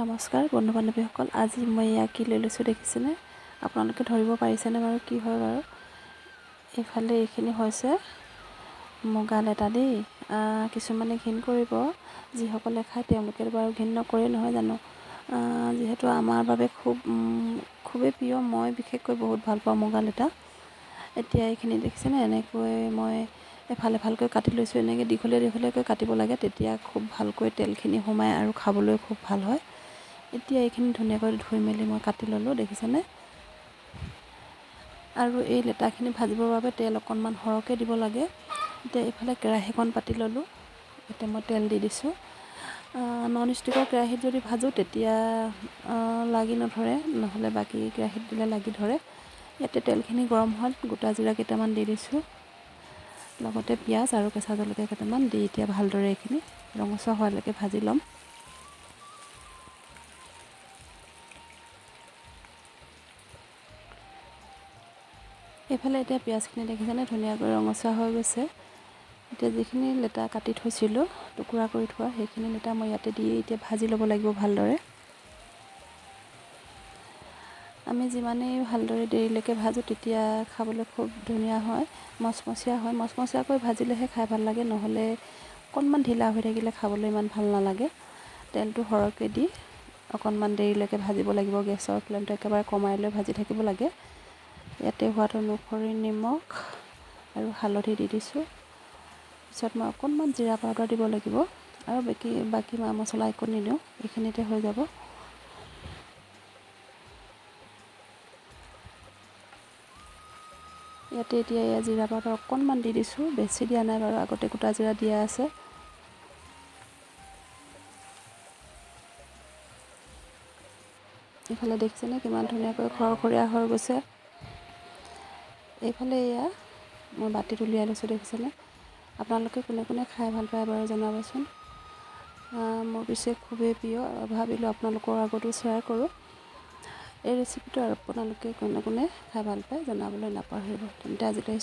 নমস্কাৰ বন্ধু বান্ধৱীসকল, আজি মই এয়া কি লৈ লৈছোঁ দেখিছেনে? আপোনালোকে ধৰিব পাৰিছেনে বাৰু কি হয় বাৰু? এইফালে এইখিনি হৈছে মুগা লেটা দেই। কিছুমানে ঘিণ কৰিব, যিসকলে খায় তেওঁলোকে বাৰু ঘিণ নকৰে নহয় জানো। যিহেতু আমাৰ বাবে খুবেই প্ৰিয়, মই বিশেষকৈ বহুত ভাল পাওঁ মুগা লেটা। এতিয়া এইখিনি দেখিছেনে? এনেকৈ মই এফালকৈ কাটি লৈছোঁ। এনেকৈ দীঘলীয়াকৈ কাটিব লাগে, তেতিয়া খুব ভালকৈ তেলখিনি সোমায় আৰু খাবলৈ খুব ভাল হয়। এতিয়া এইখিনি ধুনীয়াকৈ ধুই মেলি মই কাটি ল'লোঁ, দেখিছেনে? আৰু এই লেটাখিনি ভাজিবৰ বাবে তেল অকণমান সৰহকৈ দিব লাগে। এতিয়া এইফালে কেৰাহীখন পাতি ল'লোঁ। এতিয়া মই তেল দি দিছোঁ। নন ষ্টিকৰ কেৰাহীত যদি ভাজোঁ তেতিয়া লাগি নধৰে, নহ'লে বাকী কেৰাহীত দিলে লাগি ধৰে। ইয়াতে তেলখিনি গৰম হোৱাত গোটা জিৰা কেইটামান দি দিছোঁ, লগতে পিঁয়াজ আৰু কেঁচা জলকীয়া কেইটামান দি এতিয়া ভালদৰে এইখিনি ৰঙচুৱা হোৱালৈকে ভাজি ল'ম। এইফালে এতিয়া পিঁয়াজখিনি দেখিছেনে? ধুনীয়াকৈ ৰঙচুৱা হৈ গৈছে। এতিয়া যিখিনি লেটা কাটি থৈছিলোঁ, টুকুৰা কৰি থোৱা, সেইখিনি লেটা মই ইয়াতে দি এতিয়া ভাজি ল'ব লাগিব ভালদৰে। আমি যিমানেই ভালদৰে দেৰিলৈকে ভাজোঁ তেতিয়া খাবলৈ খুব ধুনীয়া হয়, মচমচীয়া হয়। মচমচীয়াকৈ ভাজিলেহে খাই ভাল লাগে, নহ'লে অকণমান ঢিলা হৈ থাকিলে খাবলৈ ইমান ভাল নালাগে। তেলটো সৰহকৈ দি অকণমান দেৰিলৈকে ভাজিব লাগিব। গেছৰ ফ্লেমটো একেবাৰে কমাই লৈ ভাজি থাকিব লাগে। ইয়াতে সোৱাদ অনুসৰি নিমখ আৰু হালধি দি দিছোঁ। পিছত মই অকণমান জিৰা পাউডাৰ দিব লাগিব আৰু বাকী মা মছলা একো নিদিওঁ, এইখিনিতে হৈ যাব। ইয়াতে এতিয়া এয়া জিৰা পাউডাৰ অকণমান দি দিছোঁ, বেছি দিয়া নাই বাৰু, আগতে গোটা জিৰা দিয়া আছে। এইফালে দেখিছেনে কিমান ধুনীয়াকৈ খৰখৰীয়া হৈ গৈছে। এইফালে এয়া মই বাতিত উলিয়াই লৈছোঁ, দেখিছেনে? আপোনালোকে কোনে কোনে খাই ভাল পায় বাৰু জনাবচোন। মোৰ পিছে খুবেই প্ৰিয়, ভাবিলোঁ আপোনালোকৰ আগতো শ্বেয়াৰ কৰোঁ এই ৰেচিপিটো, আৰু আপোনালোকে কোনে কোনে খাই ভাল পায় জনাবলৈ নাপাহৰিব। তেন্তে আজিলৈ